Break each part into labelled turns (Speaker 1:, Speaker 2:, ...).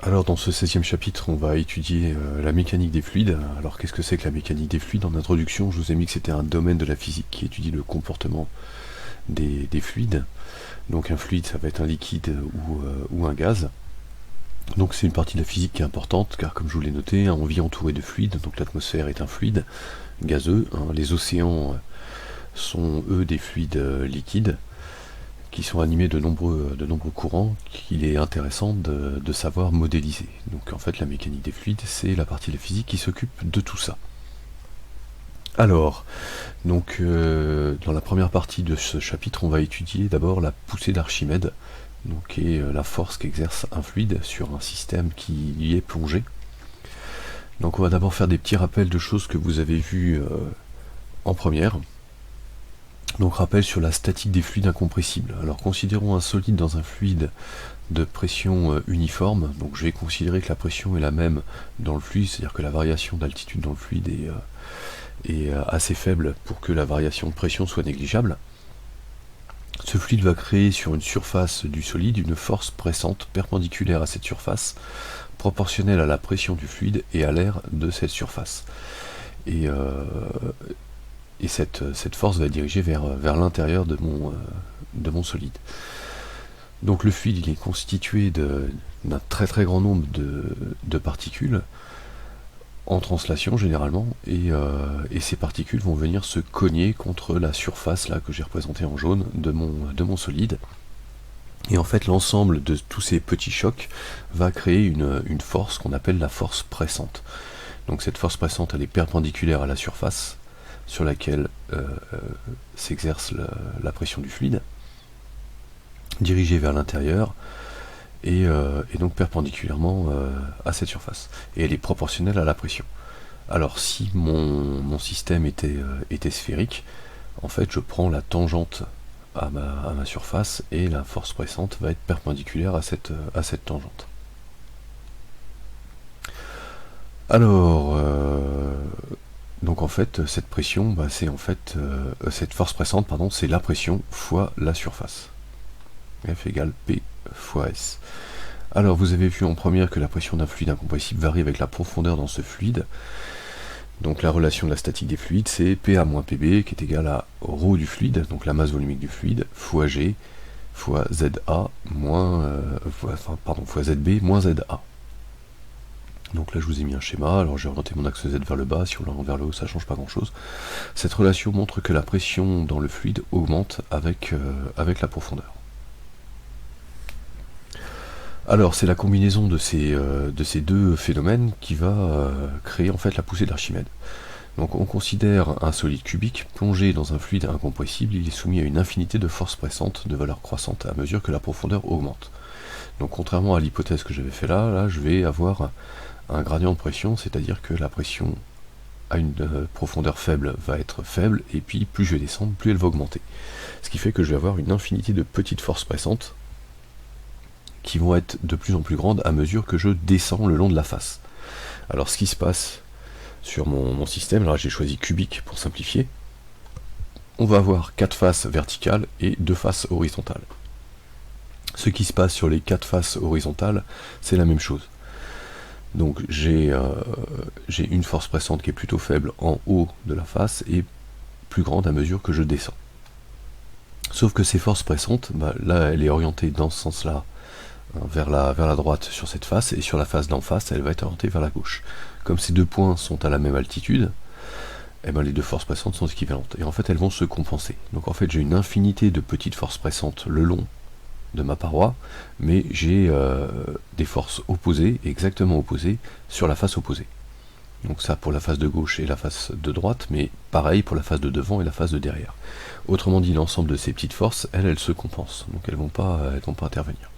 Speaker 1: Alors dans ce 16e chapitre, on va étudier la mécanique des fluides. Alors qu'est-ce que c'est que la mécanique des fluides? En introduction, je vous ai mis que c'était un domaine de la physique qui étudie le comportement des fluides. Donc un fluide, ça va être un liquide ou un gaz. Donc c'est une partie de la physique qui est importante, car comme je vous l'ai noté, on vit entouré de fluides, donc l'atmosphère est un fluide gazeux. Les océans sont eux des fluides liquides, qui sont animés de nombreux courants qu'il est intéressant de savoir modéliser. Donc en fait la mécanique des fluides, c'est la partie de la physique qui s'occupe de tout ça. Alors, donc dans la première partie de ce chapitre, on va étudier d'abord la poussée d'Archimède, donc qui est la force qu'exerce un fluide sur un système qui y est plongé. Donc on va d'abord faire des petits rappels de choses que vous avez vues en première. Donc rappel sur la statique des fluides incompressibles. Alors considérons un solide dans un fluide de pression uniforme. Donc je vais considérer que la pression est la même dans le fluide, c'est-à-dire que la variation d'altitude dans le fluide est assez faible pour que la variation de pression soit négligeable. Ce fluide va créer sur une surface du solide une force pressante perpendiculaire à cette surface, proportionnelle à la pression du fluide et à l'air de cette surface. Et cette force va être dirigée vers l'intérieur de mon solide. Donc le fluide, il est constitué d'un très grand nombre de particules en translation généralement, et ces particules vont venir se cogner contre la surface là que j'ai représentée en jaune de mon solide. Et en fait l'ensemble de tous ces petits chocs va créer une force qu'on appelle la force pressante. Donc cette force pressante, elle est perpendiculaire à la surface sur laquelle s'exerce la pression du fluide, dirigée vers l'intérieur, et donc perpendiculairement à cette surface. Et elle est proportionnelle à la pression. Alors si mon système était sphérique, en fait je prends la tangente à ma surface, et la force pressante va être perpendiculaire à cette tangente. Alors, donc en fait, cette pression, c'est en fait cette force pressante, pardon, c'est la pression fois la surface. F égale P fois S. Alors vous avez vu en première que la pression d'un fluide incompressible varie avec la profondeur dans ce fluide. Donc la relation de la statique des fluides, c'est PA moins PB qui est égal à ρ du fluide, donc la masse volumique du fluide, fois G fois ZA fois ZB moins ZA. Donc là je vous ai mis un schéma, alors j'ai orienté mon axe Z vers le bas, si on l'oriente vers le haut ça change pas grand chose. Cette relation montre que la pression dans le fluide augmente avec la profondeur. Alors c'est la combinaison de ces deux phénomènes qui va créer en fait la poussée d'Archimède. Donc on considère un solide cubique plongé dans un fluide incompressible, il est soumis à une infinité de forces pressantes de valeur croissante à mesure que la profondeur augmente. Donc contrairement à l'hypothèse que j'avais fait là je vais avoir un gradient de pression, c'est-à-dire que la pression à une profondeur faible va être faible, et puis plus je vais descendre, plus elle va augmenter. Ce qui fait que je vais avoir une infinité de petites forces pressantes qui vont être de plus en plus grandes à mesure que je descends le long de la face. Alors ce qui se passe sur mon système, alors j'ai choisi cubique pour simplifier, on va avoir 4 faces verticales et 2 faces horizontales. Ce qui se passe sur les 4 faces horizontales, c'est la même chose. Donc j'ai une force pressante qui est plutôt faible en haut de la face et plus grande à mesure que je descends. Sauf que ces forces pressantes, là elle est orientée dans ce sens-là, vers la droite sur cette face, et sur la face d'en face elle va être orientée vers la gauche. Comme ces deux points sont à la même altitude, les deux forces pressantes sont équivalentes, et en fait elles vont se compenser. Donc en fait j'ai une infinité de petites forces pressantes le long de ma paroi, mais j'ai des forces opposées, exactement opposées, sur la face opposée. Donc ça pour la face de gauche et la face de droite, mais pareil pour la face de devant et la face de derrière. Autrement dit, l'ensemble de ces petites forces, elles se compensent, donc elles vont pas intervenir.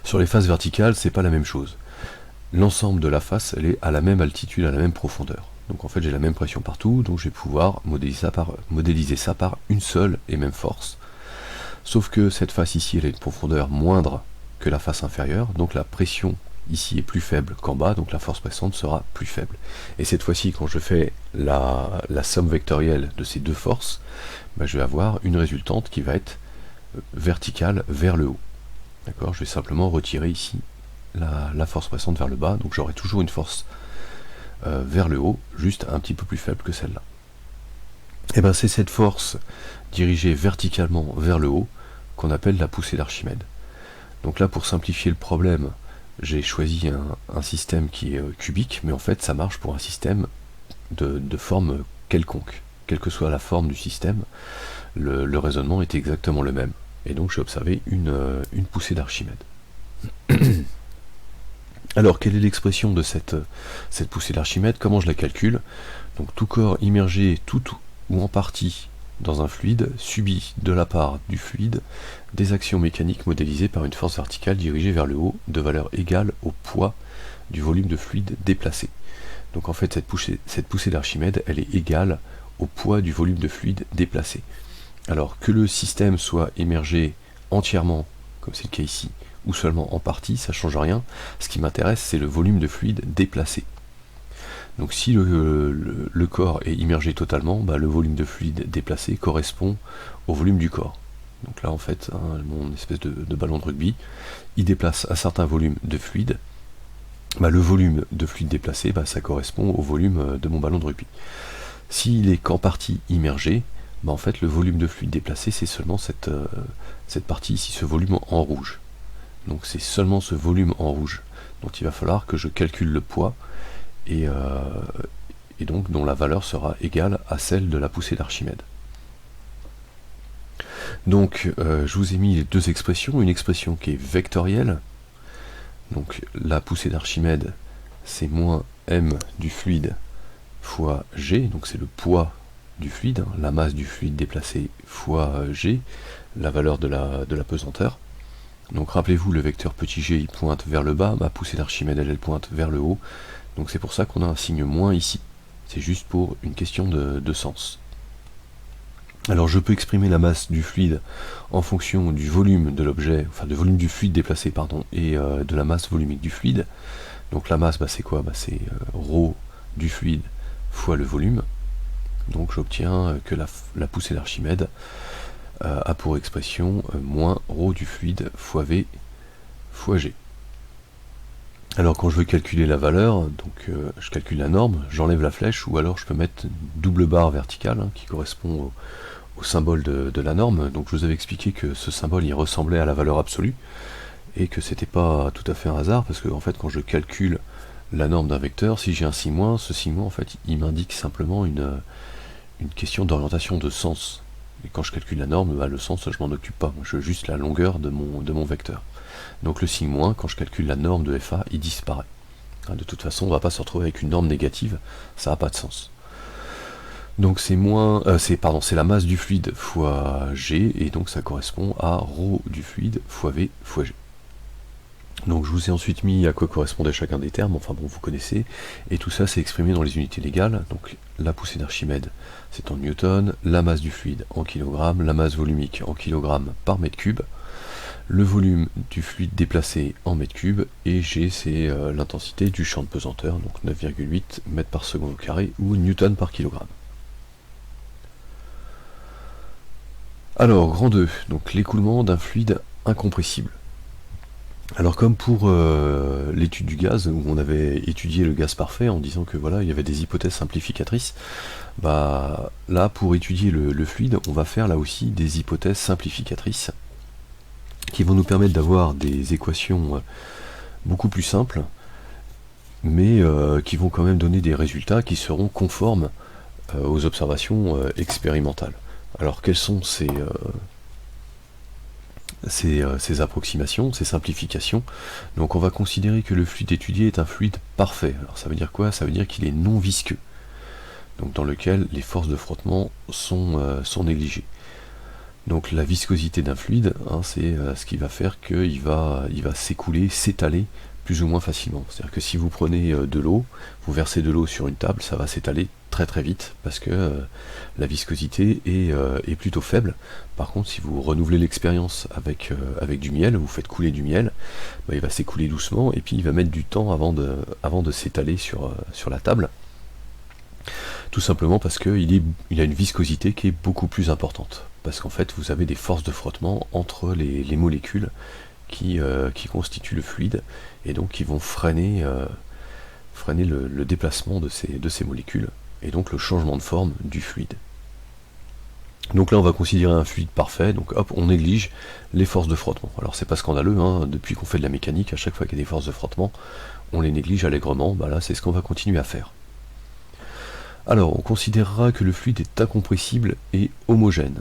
Speaker 1: Sur les faces verticales, c'est pas la même chose. L'ensemble de la face, elle est à la même altitude, à la même profondeur. Donc en fait j'ai la même pression partout, donc je vais pouvoir modéliser ça par une seule et même force. Sauf que cette face ici, elle a une profondeur moindre que la face inférieure, donc la pression ici est plus faible qu'en bas, donc la force pressante sera plus faible. Et cette fois-ci, quand je fais la somme vectorielle de ces deux forces, je vais avoir une résultante qui va être verticale vers le haut. D'accord, je vais simplement retirer ici la force pressante vers le bas, donc j'aurai toujours une force vers le haut, juste un petit peu plus faible que celle-là. Et bien c'est cette force dirigée verticalement vers le haut qu'on appelle la poussée d'Archimède. Donc là, pour simplifier le problème, j'ai choisi un système qui est cubique, mais en fait ça marche pour un système de forme quelconque. Quelle que soit la forme du système, le raisonnement est exactement le même. Et donc j'ai observé une poussée d'Archimède. Alors, quelle est l'expression de cette poussée d'Archimède? Comment je la calcule? Donc tout corps immergé tout ou en partie dans un fluide subit de la part du fluide des actions mécaniques modélisées par une force verticale dirigée vers le haut de valeur égale au poids du volume de fluide déplacé. Donc en fait cette poussée d'Archimède, elle est égale au poids du volume de fluide déplacé. Alors que le système soit immergé entièrement, comme c'est le cas ici, ou seulement en partie, ça ne change rien. Ce qui m'intéresse, c'est le volume de fluide déplacé. Donc si le corps est immergé totalement, bah, le volume de fluide déplacé correspond au volume du corps. Donc là en fait, hein, mon espèce de ballon de rugby, il déplace un certain volume de fluide. Bah, le volume de fluide déplacé, bah, ça correspond au volume de mon ballon de rugby. S'il est qu'en partie immergé, bah, en fait le volume de fluide déplacé, c'est seulement cette partie ici, ce volume en rouge. Donc c'est seulement ce volume en rouge dont il va falloir que je calcule le poids et donc dont la valeur sera égale à celle de la poussée d'Archimède. Donc je vous ai mis les deux expressions, une expression qui est vectorielle, donc la poussée d'Archimède c'est moins m du fluide fois g, donc c'est le poids du fluide, hein, la masse du fluide déplacé fois g, la valeur de la pesanteur. Donc rappelez-vous, le vecteur petit g il pointe vers le bas, ma poussée d'Archimède elle pointe vers le haut, donc c'est pour ça qu'on a un signe moins ici. C'est juste pour une question de sens. Alors je peux exprimer la masse du fluide en fonction du volume de l'objet, enfin du volume du fluide déplacé, pardon, et de la masse volumique du fluide. Donc la masse, bah, c'est quoi? Bah, c'est ρ du fluide fois le volume. Donc j'obtiens que la poussée d'Archimède a pour expression moins ρ du fluide fois V fois G. Alors quand je veux calculer la valeur, donc je calcule la norme, j'enlève la flèche, ou alors je peux mettre une double barre verticale hein, qui correspond au symbole de la norme. Donc je vous avais expliqué que ce symbole il ressemblait à la valeur absolue, et que c'était pas tout à fait un hasard, parce que en fait quand je calcule la norme d'un vecteur, si j'ai un signe-moins, ce signe-moins en fait il m'indique simplement une question d'orientation de sens. Et quand je calcule la norme, bah, le sens je m'en occupe pas, moi, je veux juste la longueur de mon vecteur. Donc le signe moins, quand je calcule la norme de FA, il disparaît. De toute façon, on ne va pas se retrouver avec une norme négative, ça n'a pas de sens. Donc c'est la masse du fluide fois G, et donc ça correspond à ρ du fluide fois V fois G. Donc je vous ai ensuite mis à quoi correspondait chacun des termes, enfin bon, vous connaissez, et tout ça c'est exprimé dans les unités légales. Donc la poussée d'Archimède c'est en newton, la masse du fluide en kilogrammes, la masse volumique en kilogrammes par mètre cube, le volume du fluide déplacé en mètre cube, et G c'est l'intensité du champ de pesanteur, donc 9,8 mètres par seconde au carré, ou newton par kilogramme. Alors, grand 2, donc l'écoulement d'un fluide incompressible. Alors comme pour l'étude du gaz, où on avait étudié le gaz parfait en disant que voilà, il y avait des hypothèses simplificatrices, bah là pour étudier le fluide, on va faire là aussi des hypothèses simplificatrices qui vont nous permettre d'avoir des équations beaucoup plus simples, mais qui vont quand même donner des résultats qui seront conformes aux observations expérimentales. Alors quelles sont ces approximations, ces simplifications? Donc on va considérer que le fluide étudié est un fluide parfait. Alors ça veut dire quoi? Ça veut dire qu'il est non visqueux, donc dans lequel les forces de frottement sont négligées. Donc la viscosité d'un fluide, hein, c'est ce qui va faire qu'il va s'écouler, s'étaler plus ou moins facilement. C'est-à-dire que si vous prenez de l'eau, vous versez de l'eau sur une table, ça va s'étaler très très vite, parce que la viscosité est plutôt faible. Par contre, si vous renouvelez l'expérience avec du miel, vous faites couler du miel, bah, il va s'écouler doucement, et puis il va mettre du temps avant de s'étaler sur la table. Tout simplement parce qu'il a une viscosité qui est beaucoup plus importante. Parce qu'en fait, vous avez des forces de frottement entre les molécules qui constituent le fluide, et donc qui vont freiner le déplacement de ces molécules, et donc le changement de forme du fluide. Donc là on va considérer un fluide parfait, donc hop, on néglige les forces de frottement. Alors c'est pas scandaleux, hein, depuis qu'on fait de la mécanique, à chaque fois qu'il y a des forces de frottement, on les néglige allègrement, bah là c'est ce qu'on va continuer à faire. Alors on considérera que le fluide est incompressible et homogène.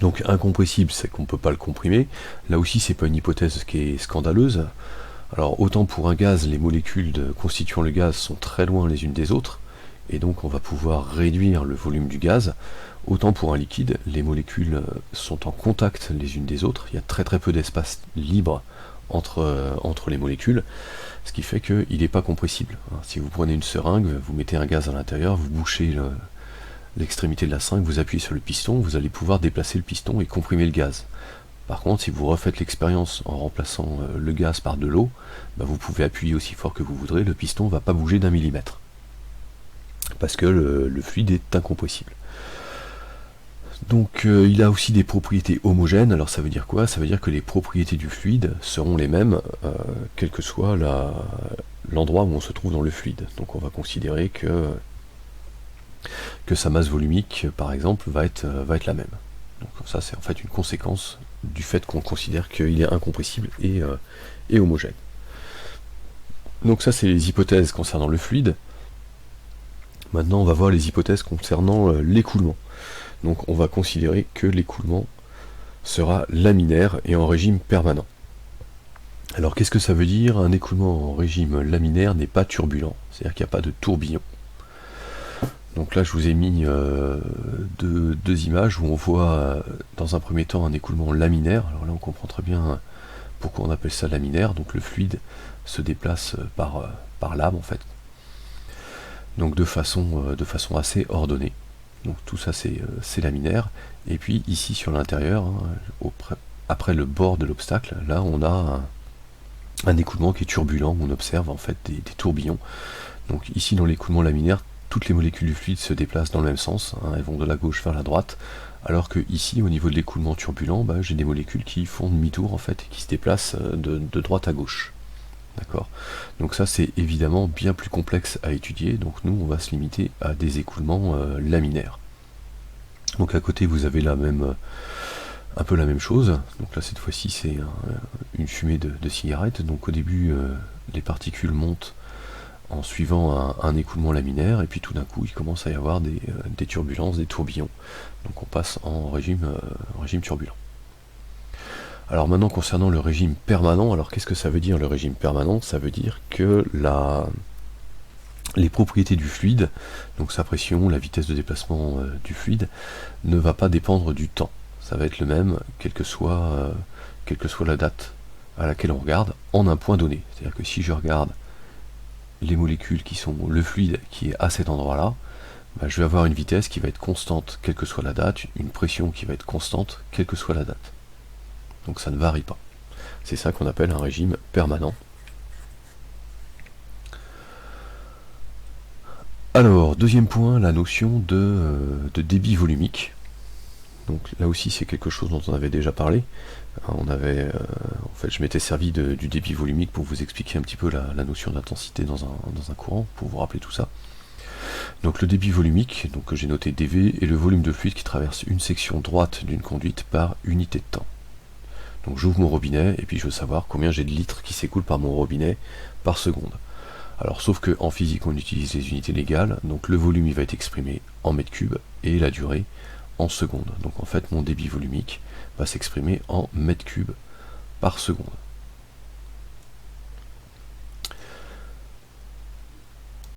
Speaker 1: Donc incompressible, c'est qu'on ne peut pas le comprimer. Là aussi c'est pas une hypothèse qui est scandaleuse. Alors autant pour un gaz, les molécules constituant le gaz sont très loin les unes des autres, et donc on va pouvoir réduire le volume du gaz. Autant pour un liquide, les molécules sont en contact les unes des autres, il y a très très peu d'espace libre entre les molécules, ce qui fait qu'il n'est pas compressible. Si vous prenez une seringue, vous mettez un gaz à l'intérieur, vous bouchez l'extrémité de la seringue, vous appuyez sur le piston, vous allez pouvoir déplacer le piston et comprimer le gaz. Par contre, si vous refaites l'expérience en remplaçant le gaz par de l'eau, bah vous pouvez appuyer aussi fort que vous voudrez, le piston ne va pas bouger d'1 millimètre. Parce que le fluide est incompressible. Donc il a aussi des propriétés homogènes. Alors ça veut dire quoi? Ça veut dire que les propriétés du fluide seront les mêmes, quel que soit l'endroit où on se trouve dans le fluide. Donc on va considérer que sa masse volumique, par exemple, va être la même. Donc ça c'est en fait une conséquence du fait qu'on considère qu'il est incompressible et homogène. Donc ça c'est les hypothèses concernant le fluide. Maintenant on va voir les hypothèses concernant l'écoulement. Donc on va considérer que l'écoulement sera laminaire et en régime permanent. Alors qu'est-ce que ça veut dire? Un écoulement en régime laminaire n'est pas turbulent, c'est-à-dire qu'il n'y a pas de tourbillon. Donc là je vous ai mis deux images où on voit dans un premier temps un écoulement laminaire. Alors là on comprend très bien pourquoi on appelle ça laminaire. Donc le fluide se déplace par lame en fait. Donc de façon assez ordonnée. Donc tout ça c'est laminaire. Et puis ici sur l'intérieur, hein, après le bord de l'obstacle, là on a un écoulement qui est turbulent, où on observe en fait des tourbillons. Donc ici dans l'écoulement laminaire, toutes les molécules du fluide se déplacent dans le même sens, hein, elles vont de la gauche vers la droite, alors que ici au niveau de l'écoulement turbulent, bah, j'ai des molécules qui font demi-tour en fait, et qui se déplacent de droite à gauche. D'accord. Donc ça c'est évidemment bien plus complexe à étudier, donc nous on va se limiter à des écoulements laminaires. Donc à côté vous avez un peu la même chose. Donc là cette fois-ci c'est une fumée de cigarette. Donc au début les particules montent en suivant un écoulement laminaire, et puis tout d'un coup il commence à y avoir des turbulences, des tourbillons. Donc on passe en régime turbulent. Alors maintenant concernant le régime permanent, alors qu'est-ce que ça veut dire le régime permanent? Ça veut dire que les propriétés du fluide, donc sa pression, la vitesse de déplacement du fluide, ne va pas dépendre du temps. Ça va être le même, quelle que soit la date à laquelle on regarde, en un point donné. C'est-à-dire que si je regarde les molécules qui sont le fluide qui est à cet endroit-là, bah, je vais avoir une vitesse qui va être constante, quelle que soit la date, une pression qui va être constante, quelle que soit la date. Donc ça ne varie pas. C'est ça qu'on appelle un régime permanent. Alors, deuxième point, la notion de débit volumique. Donc là aussi c'est quelque chose dont on avait déjà parlé. En fait je m'étais servi du débit volumique pour vous expliquer un petit peu la notion d'intensité dans un courant, pour vous rappeler tout ça. Donc le débit volumique, donc que j'ai noté dV, est le volume de fluide qui traverse une section droite d'une conduite par unité de temps. Donc j'ouvre mon robinet et puis je veux savoir combien j'ai de litres qui s'écoulent par mon robinet par seconde. Alors sauf qu'en physique on utilise les unités légales, donc le volume il va être exprimé en mètres cubes et la durée en secondes. Donc en fait mon débit volumique va s'exprimer en mètres cubes par seconde.